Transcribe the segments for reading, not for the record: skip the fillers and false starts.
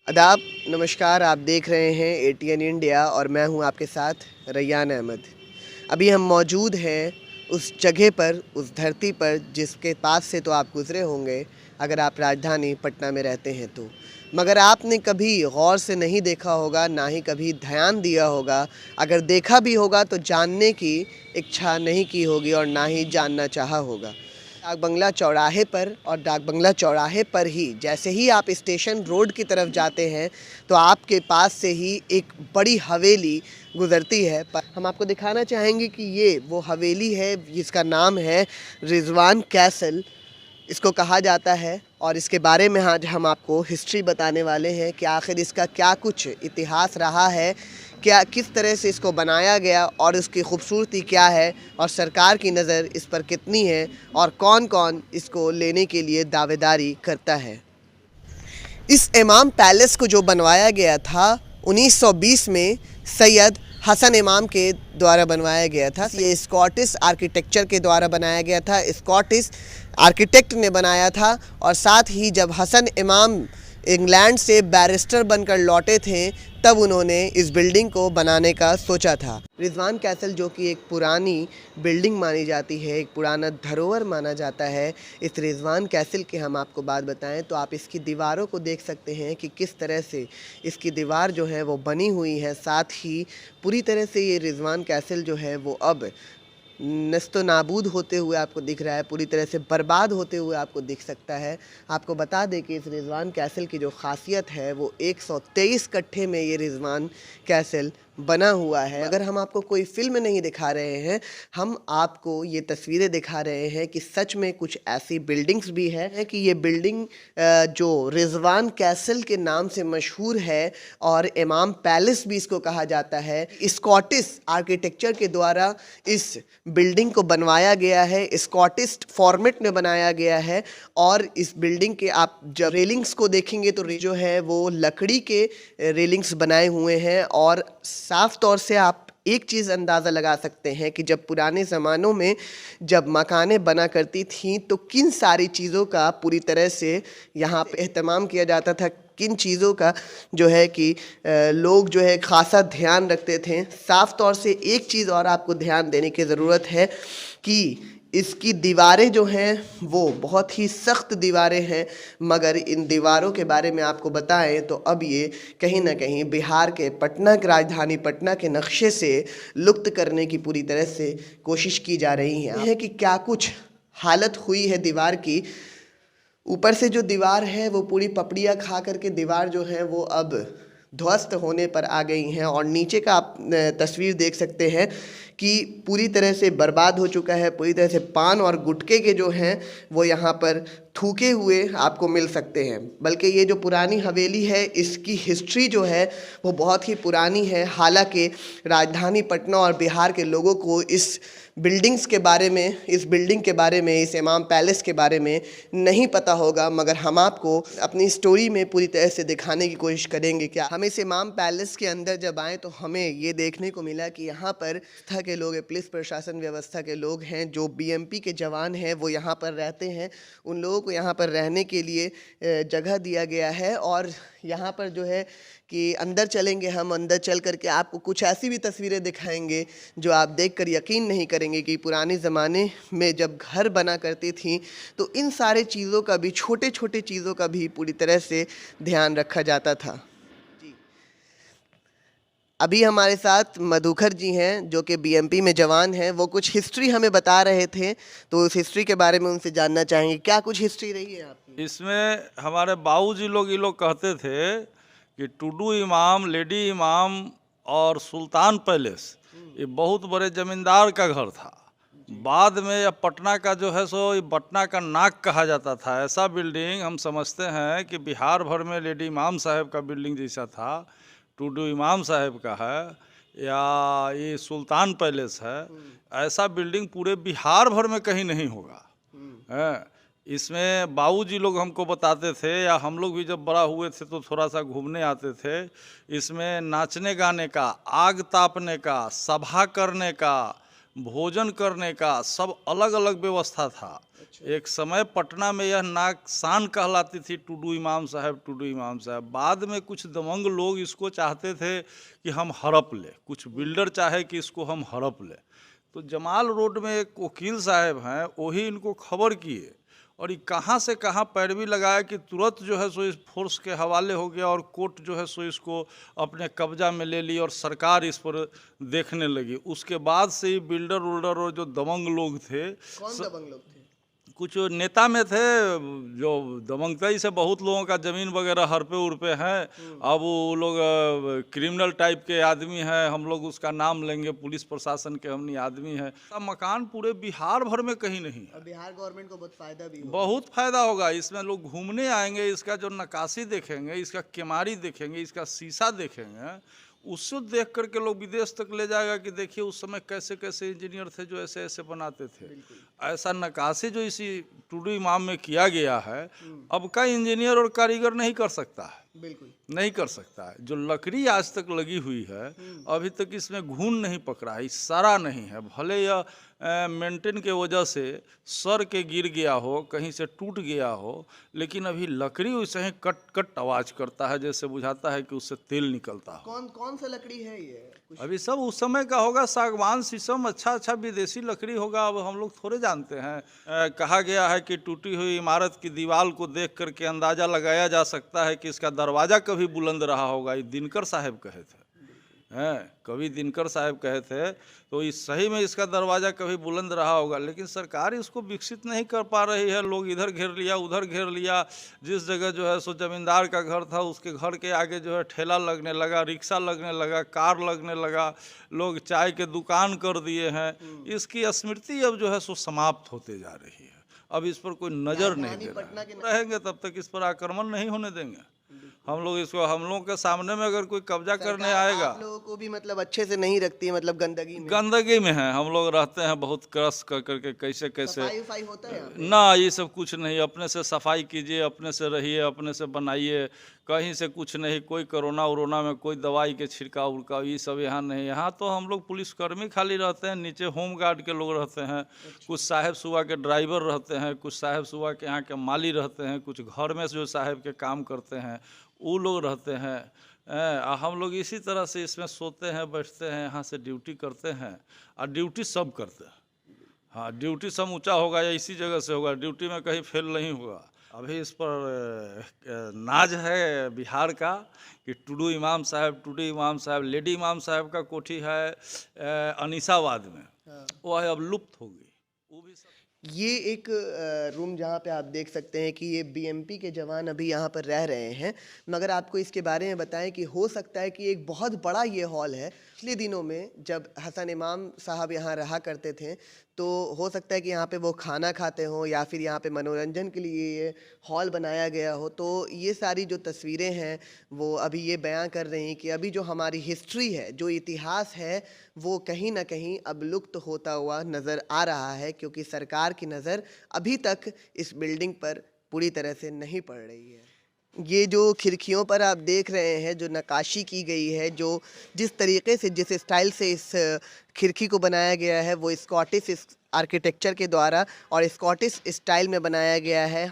आदाब, नमस्कार। आप देख रहे हैं एटीएन इंडिया और मैं हूं आपके साथ रैयान अहमद। अभी हम मौजूद हैं उस जगह पर, उस धरती पर जिसके पास से तो आप गुज़रे होंगे अगर आप राजधानी पटना में रहते हैं तो। मगर आपने कभी गौर से नहीं देखा होगा, ना ही कभी ध्यान दिया होगा। अगर देखा भी होगा तो जानने की इच्छा नहीं की होगी और ना ही जानना चाहा होगा। डाक बंगला चौराहे पर और डाक बंगला चौराहे पर ही जैसे ही आप स्टेशन रोड की तरफ जाते हैं तो आपके पास से ही एक बड़ी हवेली गुज़रती है। पर हम आपको दिखाना चाहेंगे कि ये वो हवेली है जिसका नाम है रिजवान कैसल इसको कहा जाता है। और इसके बारे में आज हम आपको हिस्ट्री बताने वाले हैं कि आखिर इसका क्या कुछ इतिहास रहा है, क्या किस तरह से इसको बनाया गया और उसकी खूबसूरती क्या है और सरकार की नज़र इस पर कितनी है और कौन कौन इसको लेने के लिए दावेदारी करता है। इस इमाम पैलेस को जो बनवाया गया था 1920 में सैयद हसन इमाम के द्वारा बनवाया गया था। ये स्कॉटिश आर्किटेक्चर के द्वारा बनाया गया था, स्कॉटिश आर्किटेक्ट ने बनाया था। और साथ ही जब हसन इमाम इंग्लैंड से बैरिस्टर बनकर लौटे थे तब उन्होंने इस बिल्डिंग को बनाने का सोचा था। रिजवान कैसल जो कि एक पुरानी बिल्डिंग मानी जाती है, एक पुराना धरोहर माना जाता है। इस रिजवान कैसल के हम आपको बात बताएं तो आप इसकी दीवारों को देख सकते हैं कि किस तरह से इसकी दीवार जो है वो बनी हुई है। साथ ही पूरी तरह से ये रिजवान कैसल जो है वो अब नस्तो नाबूद होते हुए आपको दिख रहा है, पूरी तरह से बर्बाद होते हुए आपको दिख सकता है। आपको बता दें कि इस रिजवान कैसल की जो खासियत है वो 123 कट्ठे में ये रिजवान कैसल बना हुआ है। अगर हम आपको कोई फिल्म नहीं दिखा रहे हैं, हम आपको ये तस्वीरें दिखा रहे हैं कि सच में कुछ ऐसी बिल्डिंग्स भी है कि ये बिल्डिंग जो रिजवान कैसल के नाम से मशहूर है और इमाम पैलेस भी इसको कहा जाता है। स्कॉटिश आर्किटेक्चर के द्वारा इस बिल्डिंग को बनवाया गया है, स्कॉटिश फॉर्मेट में बनाया गया है। और इस बिल्डिंग के आप जब रेलिंग्स को देखेंगे तो जो है वो लकड़ी के रेलिंग्स बनाए हुए हैं। और साफ तौर से आप एक चीज़ अंदाज़ा लगा सकते हैं कि जब पुराने ज़मानों में जब मकानें बना करती थीं तो किन सारी चीज़ों का पूरी तरह से यहाँ पे एहतमाम किया जाता था, किन चीज़ों का जो है कि लोग जो है ख़ासा ध्यान रखते थे। साफ तौर से एक चीज़ और आपको ध्यान देने की ज़रूरत है कि इसकी दीवारें जो हैं वो बहुत ही सख्त दीवारें हैं। मगर इन दीवारों के बारे में आपको बताएं तो अब ये कहीं ना कहीं बिहार के पटना की राजधानी पटना के नक्शे से लुप्त करने की पूरी तरह से कोशिश की जा रही है कि क्या कुछ हालत हुई है दीवार की। ऊपर से जो दीवार है वो पूरी पपड़ियाँ खा करके दीवार जो है वो अब ध्वस्त होने पर आ गई हैं। और नीचे का आप तस्वीर देख सकते हैं कि पूरी तरह से बर्बाद हो चुका है। पूरी तरह से पान और गुटखे के जो हैं वो यहाँ पर थूके हुए आपको मिल सकते हैं। बल्कि ये जो पुरानी हवेली है इसकी हिस्ट्री जो है वो बहुत ही पुरानी है। हालांकि राजधानी पटना और बिहार के लोगों को इस बिल्डिंग्स के बारे में, इस बिल्डिंग के बारे में, इस इमाम पैलेस के बारे में नहीं पता होगा। मगर हम आपको अपनी स्टोरी में पूरी तरह से दिखाने की कोशिश करेंगे। क्या हम इस इमाम पैलेस के अंदर जब आए तो हमें ये देखने को मिला कि यहाँ पर था के लोग, पुलिस प्रशासन व्यवस्था के लोग हैं, जो बीएमपी के जवान हैं वो यहाँ पर रहते हैं। उन लोगों को यहाँ पर रहने के लिए जगह दिया गया है। और यहाँ पर जो है कि अंदर चलेंगे, हम अंदर चल करके आपको कुछ ऐसी भी तस्वीरें दिखाएंगे जो आप देखकर यकीन नहीं करेंगे कि पुराने ज़माने में जब घर बना करती थी तो इन सारे चीज़ों का भी, छोटे छोटे चीज़ों का भी पूरी तरह से ध्यान रखा जाता था। जी, अभी हमारे साथ मधुकर जी हैं जो कि बीएमपी में जवान हैं। वो कुछ हिस्ट्री हमें बता रहे थे तो उस हिस्ट्री के बारे में उनसे जानना चाहेंगे। क्या कुछ हिस्ट्री रही है आपकी? इसमें हमारे बाबूजी लोग ये लोग कहते थे कि टुडू इमाम, लेडी इमाम और सुल्तान पैलेस ये बहुत बड़े जमींदार का घर था। बाद में यह पटना का जो है सो ये पटना का नाक कहा जाता था। ऐसा बिल्डिंग हम समझते हैं कि बिहार भर में लेडी इमाम साहब का बिल्डिंग जैसा था, टुडू इमाम साहब का है या ये सुल्तान पैलेस है, ऐसा बिल्डिंग पूरे बिहार भर में कहीं नहीं होगा। है इसमें बाबूजी लोग हमको बताते थे, या हम लोग भी जब बड़ा हुए थे तो थोड़ा सा घूमने आते थे। इसमें नाचने गाने का, आग तापने का, सभा करने का, भोजन करने का सब अलग अलग व्यवस्था था। एक समय पटना में यह नाक शान कहलाती थी, टुडू इमाम साहब, टुडू इमाम साहब। बाद में कुछ दबंग लोग इसको चाहते थे कि हम हड़प ले, कुछ बिल्डर चाहे कि इसको हम हड़प ले। तो जमाल रोड में एक वकील साहब हैं, वही इनको खबर किए और ये कहाँ से कहाँ पैरवी लगाया कि तुरंत जो है सो इस फोर्स के हवाले हो गया और कोर्ट जो है सो इसको अपने कब्जा में ले ली और सरकार इस पर देखने लगी। उसके बाद से ही बिल्डर उल्डर और जो दबंग लोग थे, कौन दबंग लोग थे? कुछ नेता में थे जो दबंगई से बहुत लोगों का ज़मीन वगैरह हड़पे उड़पे हैं। अब वो लोग क्रिमिनल टाइप के आदमी हैं, हम लोग उसका नाम लेंगे, पुलिस प्रशासन के हमनी आदमी हैं। मकान पूरे बिहार भर में कहीं नहीं है। अब बिहार गवर्नमेंट को बहुत फ़ायदा भी होगा। बहुत फ़ायदा होगा, इसमें लोग घूमने आएंगे, इसका जो नक्काशी देखेंगे, इसका केमारी देखेंगे, इसका शीशा देखेंगे, उसको देख करके लोग विदेश तक ले जाएगा कि देखिए उस समय कैसे कैसे इंजीनियर थे जो ऐसे ऐसे बनाते थे। ऐसा नक्काशी जो इसी टुडू इमाम में किया गया है, अब का इंजीनियर और कारीगर नहीं कर सकता है, बिल्कुल नहीं कर सकता है। जो लकड़ी आज तक लगी हुई है, अभी तक इसमें घुन नहीं पकड़ा है, सड़ा नहीं है। भले यह मेंटेन के वजह से सर के गिर गया हो, कहीं से टूट गया हो, लेकिन अभी लकड़ी वैसे ही कट कट आवाज़ करता है, जैसे बुझाता है कि उससे तेल निकलता हो। कौन कौन सा लकड़ी है ये? अभी सब उस समय का होगा, सागवान, शीशम, अच्छा अच्छा विदेशी लकड़ी होगा, अब हम लोग थोड़े जानते हैं। कहा गया है कि टूटी हुई इमारत की दीवार को देख करके अंदाज़ा लगाया जा सकता है कि इसका दरवाज़ा कभी बुलंद रहा होगा। ये दिनकर साहब कहे थे, हैं, कवि दिनकर साहब कहे थे। तो इस सही में इसका दरवाज़ा कभी बुलंद रहा होगा, लेकिन सरकार इसको विकसित नहीं कर पा रही है। लोग इधर घेर लिया, उधर घेर लिया। जिस जगह जो है सो जमींदार का घर था, उसके घर के आगे जो है ठेला लगने लगा, रिक्शा लगने लगा, कार लगने लगा, लोग चाय के दुकान कर दिए हैं। इसकी स्मृति अब जो है सो समाप्त होते जा रही है। अब इस पर कोई नज़र नहीं दे रहा है। रहेंगे तब तक इस पर आक्रमण नहीं होने देंगे हम लोग। इसको हम लोगों के सामने में अगर कोई कब्जा करने आएगा, आप लोगों को भी मतलब अच्छे से नहीं रखती है, मतलब गंदगी में है हम लोग रहते हैं, बहुत क्रश कर करके कैसे कैसे। सफाई होता है यहाँ पे? ना, ये सब कुछ नहीं। अपने से सफाई कीजिए, अपने से रहिए, अपने से बनाइए, कहीं से कुछ नहीं। कोई कोरोना वरोना में कोई दवाई के छिड़काव उड़काव ये सब यहाँ नहीं। यहाँ तो हम लोग पुलिसकर्मी खाली रहते हैं, नीचे होम गार्ड के लोग रहते हैं, कुछ साहेब सुबह के ड्राइवर रहते हैं, कुछ साहेब सुबह के यहाँ के माली रहते हैं, कुछ घर में जो साहेब के काम करते हैं वो लोग रहते हैं। हम लोग इसी तरह से इसमें सोते हैं, बैठते हैं, यहाँ से ड्यूटी करते हैं और ड्यूटी सब करते हैं। हाँ, ड्यूटी समूचा होगा या इसी जगह से होगा, ड्यूटी में कहीं फेल नहीं होगा। अभी इस पर नाज है बिहार का कि टुडू इमाम साहब, लेडी इमाम साहब का कोठी है अनीसाबाद में, वो है अब लुप्त हो गई। वो भी ये एक रूम जहाँ पे आप देख सकते हैं कि ये बीएमपी के जवान अभी यहाँ पर रह रहे हैं, मगर आपको इसके बारे में बताएं कि हो सकता है कि एक बहुत बड़ा ये हॉल है। पिछले दिनों में जब हसन इमाम साहब यहाँ रहा करते थे, तो हो सकता है कि यहाँ पे वो खाना खाते हों या फिर यहाँ पे मनोरंजन के लिए ये हॉल बनाया गया हो। तो ये सारी जो तस्वीरें हैं वो अभी ये बयां कर रही हैं कि अभी जो हमारी हिस्ट्री है, जो इतिहास है, वो कहीं ना कहीं अब लुप्त होता हुआ नज़र आ रहा है, क्योंकि सरकार की नज़र अभी तक इस बिल्डिंग पर पूरी तरह से नहीं पड़ रही है। ये जो खिड़कियों पर आप देख रहे हैं, जो नक्काशी की गई है, जो जिस तरीके से, जिस स्टाइल से इस खिड़की को बनाया गया है, वो स्कॉटिश आर्किटेक्चर के द्वारा और स्कॉटिश स्टाइल में बनाया गया है।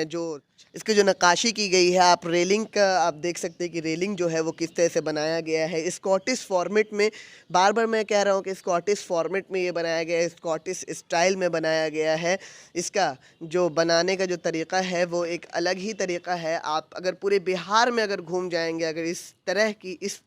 जो इसकी जो नक्काशी की गई है, आप रेलिंग का आप देख सकते हैं कि रेलिंग जो है वो किस तरह से बनाया गया है स्कॉटिश फॉर्मेट में। बार बार मैं कह रहा हूँ कि स्कॉटिश फॉर्मेट में ये बनाया गया है, स्कॉटिश स्टाइल में बनाया गया है। इसका जो बनाने का जो तरीक़ा है वो एक अलग ही तरीक़ा है। आप अगर पूरे बिहार में अगर घूम जाएंगे, अगर इस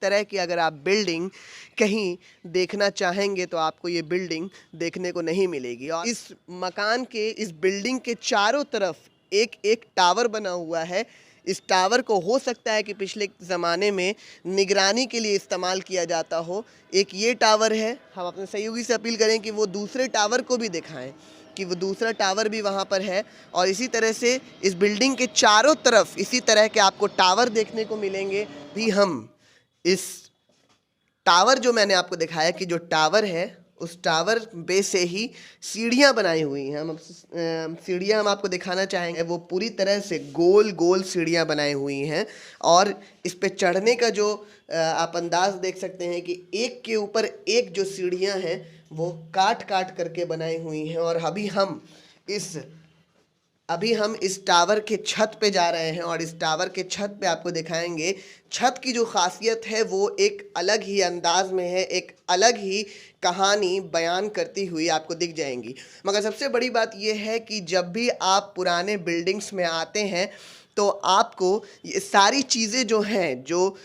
तरह की अगर आप बिल्डिंग कहीं देखना चाहेंगे तो आपको ये बिल्डिंग देखने को नहीं मिलेगी। और इस मकान के, इस बिल्डिंग के चारों तरफ एक एक टावर बना हुआ है। इस टावर को हो सकता है कि पिछले ज़माने में निगरानी के लिए इस्तेमाल किया जाता हो। एक ये टावर है, हम अपने सहयोगी से अपील करें कि वो दूसरे टावर को भी दिखाएं कि वो दूसरा टावर भी वहाँ पर है। और इसी तरह से इस बिल्डिंग के चारों तरफ इसी तरह के आपको टावर देखने को मिलेंगे। भी हम इस टावर जो मैंने आपको दिखाया कि जो टावर है उस टावर पे से ही सीढ़ियाँ बनाई हुई हैं। सीढ़ियाँ हम आपको दिखाना चाहेंगे। वो पूरी तरह से गोल गोल सीढ़ियाँ बनाई हुई हैं और इस पे चढ़ने का जो आप अंदाज़ देख सकते हैं कि एक के ऊपर एक जो सीढ़ियाँ हैं वो काट काट करके बनाई हुई हैं। और अभी हम इस टावर के छत पे जा रहे हैं और इस टावर के छत पे आपको दिखाएंगे। छत की जो खासियत है वो एक अलग ही अंदाज में है, एक अलग ही कहानी बयान करती हुई आपको दिख जाएंगी। मगर सबसे बड़ी बात यह है कि जब भी आप पुराने बिल्डिंग्स में आते हैं तो आपको ये सारी चीज़ें जो हैं, जो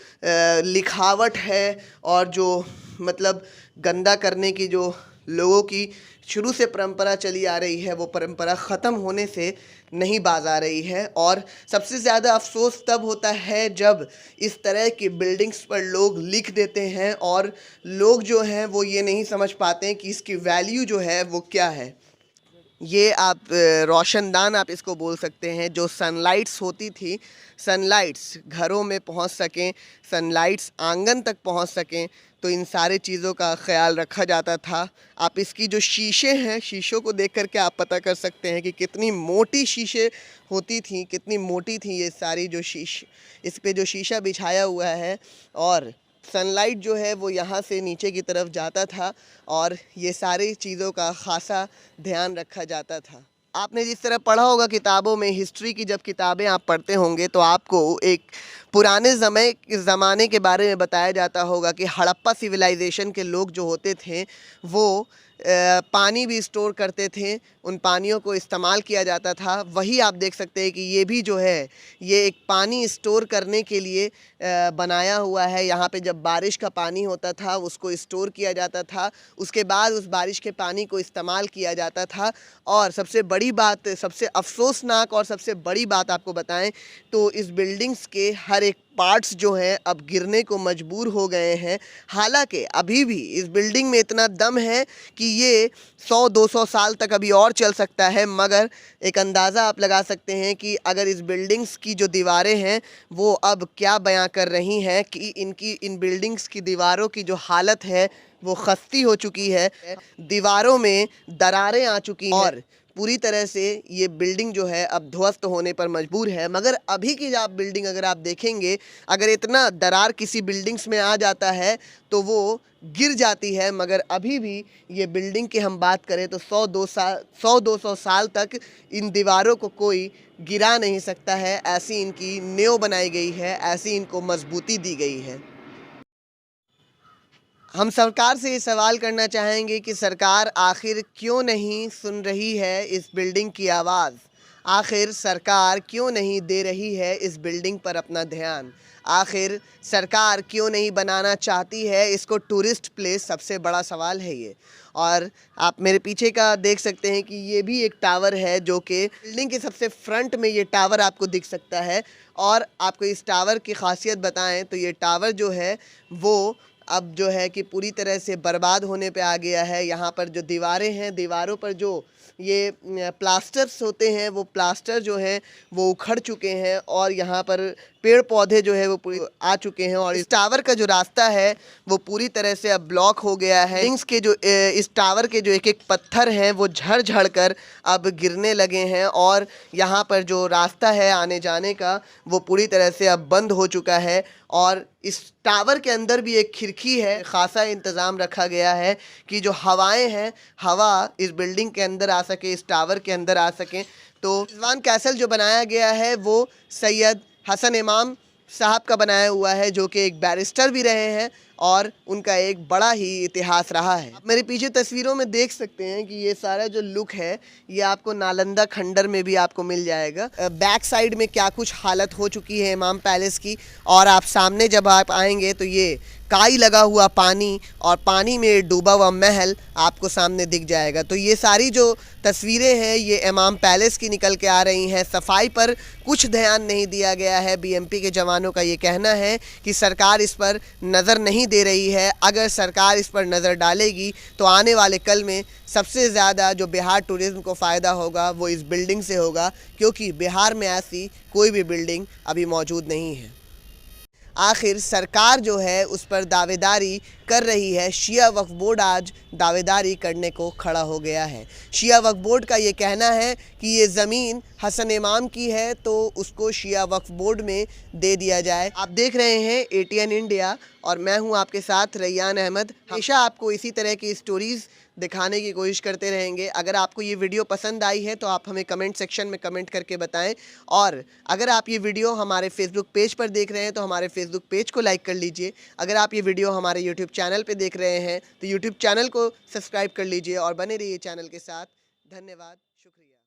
लिखावट है और जो मतलब गंदा करने की जो लोगों की शुरू से परंपरा चली आ रही है, वो परंपरा ख़त्म होने से नहीं बाज आ रही है। और सबसे ज़्यादा अफसोस तब होता है जब इस तरह की बिल्डिंग्स पर लोग लिख देते हैं और लोग जो हैं वो ये नहीं समझ पाते हैं कि इसकी वैल्यू जो है वो क्या है। ये आप रोशनदान आप इसको बोल सकते हैं, जो सनलाइट्स होती थी, सनलाइट्स घरों में पहुंच सकें, सनलाइट्स आंगन तक पहुंच सकें, तो इन सारे चीज़ों का ख्याल रखा जाता था। आप इसकी जो शीशे हैं, शीशों को देख कर के आप पता कर सकते हैं कि कितनी मोटी शीशे होती थी, कितनी मोटी थी ये सारी जो इस पे जो शीशा बिछाया हुआ है। और सनलाइट जो है वो यहाँ से नीचे की तरफ जाता था और ये सारी चीज़ों का ख़ासा ध्यान रखा जाता था। आपने जिस तरह पढ़ा होगा किताबों में, हिस्ट्री की जब किताबें आप पढ़ते होंगे तो आपको एक पुराने ज़माने के बारे में बताया जाता होगा कि हड़प्पा सिविलाइजेशन के लोग जो होते थे वो पानी भी स्टोर करते थे, उन पानियों को इस्तेमाल किया जाता था। वही आप देख सकते हैं कि ये भी जो है ये एक पानी स्टोर करने के लिए बनाया हुआ है। यहाँ पे जब बारिश का पानी होता था उसको स्टोर किया जाता था, उसके बाद उस बारिश के पानी को इस्तेमाल किया जाता था। और सबसे बड़ी बात, सबसे अफसोसनाक और सबसे बड़ी बात आपको बताएं तो इस बिल्डिंग्स के हर एक पार्ट्स जो हैं अब गिरने को मजबूर हो गए हैं। हालांकि अभी भी इस बिल्डिंग में इतना दम है कि ये 100-200 साल तक अभी और चल सकता है। मगर एक अंदाज़ा आप लगा सकते हैं कि अगर इस बिल्डिंग्स की जो दीवारें हैं वो अब क्या बयां कर रही हैं कि इन बिल्डिंग्स की दीवारों की जो हालत है वो खस्ती हो चुकी है, दीवारों में दरारें आ चुकी हैं और पूरी तरह से ये बिल्डिंग जो है अब ध्वस्त होने पर मजबूर है। मगर अभी की आप बिल्डिंग अगर आप देखेंगे, अगर इतना दरार किसी बिल्डिंग्स में आ जाता है तो वो गिर जाती है। मगर अभी भी ये बिल्डिंग की हम बात करें तो 100-200 साल तक इन दीवारों को कोई गिरा नहीं सकता है। ऐसी इनकी नींव बनाई गई है, ऐसी इनको मजबूती दी गई है। हम सरकार से ये सवाल करना चाहेंगे कि सरकार आखिर क्यों नहीं सुन रही है इस बिल्डिंग की आवाज़, आखिर सरकार क्यों नहीं दे रही है इस बिल्डिंग पर अपना ध्यान, आखिर सरकार क्यों नहीं बनाना चाहती है इसको टूरिस्ट प्लेस। सबसे बड़ा सवाल है ये। और आप मेरे पीछे का देख सकते हैं कि ये भी एक टावर है जो कि बिल्डिंग के सबसे फ्रंट में ये टावर आपको दिख सकता है। और आपको इस टावर की खासियत बताएं तो ये टावर जो है वो अब जो है कि पूरी तरह से बर्बाद होने पे आ गया है। यहाँ पर जो दीवारें हैं, दीवारों पर जो ये प्लास्टर्स होते हैं वो प्लास्टर जो हैं वो उखड़ चुके हैं और यहाँ पर पेड़ पौधे जो है वो पूरी आ चुके हैं। और इस टावर का जो रास्ता है वो पूरी तरह से अब ब्लॉक हो गया है। इस टावर के जो एक एक पत्थर हैं वो झड़ झड़ कर अब गिरने लगे हैं और यहाँ पर जो रास्ता है आने जाने का वो पूरी तरह से अब बंद हो चुका है। और इस टावर के अंदर भी एक खिड़की है, ख़ासा इंतज़ाम रखा गया है कि जो हवाएं हैं, हवा इस बिल्डिंग के अंदर आ सके, इस टावर के अंदर आ सकें। तो रिजवान कैसल जो बनाया गया है वो सैयद हसन इमाम साहब का बनाया हुआ है, जो कि एक बैरिस्टर भी रहे हैं और उनका एक बड़ा ही इतिहास रहा है। आप मेरे पीछे तस्वीरों में देख सकते हैं कि ये सारा जो लुक है ये आपको नालंदा खंडर में भी आपको मिल जाएगा। बैक साइड में क्या कुछ हालत हो चुकी है इमाम पैलेस की। और आप सामने जब आप आएंगे तो ये काई लगा हुआ पानी और पानी में डूबा हुआ महल आपको सामने दिख जाएगा। तो ये सारी जो तस्वीरें हैं ये इमाम पैलेस की निकल के आ रही हैं। सफाई पर कुछ ध्यान नहीं दिया गया है। बीएमपी के जवानों का ये कहना है कि सरकार इस पर नज़र नहीं दे रही है। अगर सरकार इस पर नज़र डालेगी तो आने वाले कल में सबसे ज़्यादा जो बिहार टूरिज़्म को फ़ायदा होगा वो इस बिल्डिंग से होगा, क्योंकि बिहार में ऐसी कोई भी बिल्डिंग अभी मौजूद नहीं है। आखिर सरकार जो है उस पर दावेदारी कर रही है, शिया वक्फ बोर्ड आज दावेदारी करने को खड़ा हो गया है। शिया वक्फ बोर्ड का ये कहना है कि ये ज़मीन हसन इमाम की है तो उसको शिया वक्फ बोर्ड में दे दिया जाए। आप देख रहे हैं ATN इंडिया और मैं हूं आपके साथ रैयान अहमद। हमेशा आपको इसी तरह की स्टोरीज़ दिखाने की कोशिश करते रहेंगे। अगर आपको ये वीडियो पसंद आई है तो आप हमें कमेंट सेक्शन में कमेंट करके बताएं, और अगर आप ये वीडियो हमारे फेसबुक पेज पर देख रहे हैं तो हमारे फेसबुक पेज को लाइक कर लीजिए। अगर आप ये वीडियो हमारे यूट्यूब चैनल पे देख रहे हैं तो यूट्यूब चैनल को सब्सक्राइब कर लीजिए और बने रहिए चैनल के साथ। धन्यवाद, शुक्रिया।